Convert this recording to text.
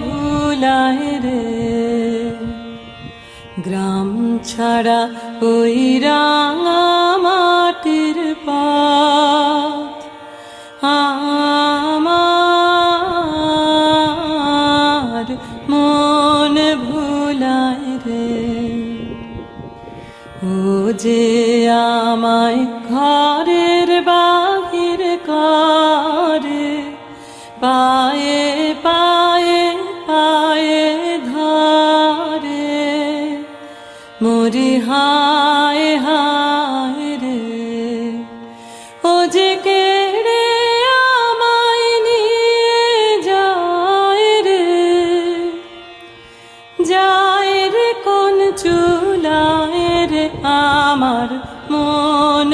ভুলায় রে। গ্রাম ছাড়া ওই রাঙা মাটির পথ আমার মন ভুলায় রে। ও যে আমায় ঘরের বাহির করে, পায়ে পায়ে পায়ে ধরে, মরি হায় হায় রে। ও যে কেড়ে আমায় নিয়ে যায় রে, যায় রে কোন চুলায় রে, আমার মন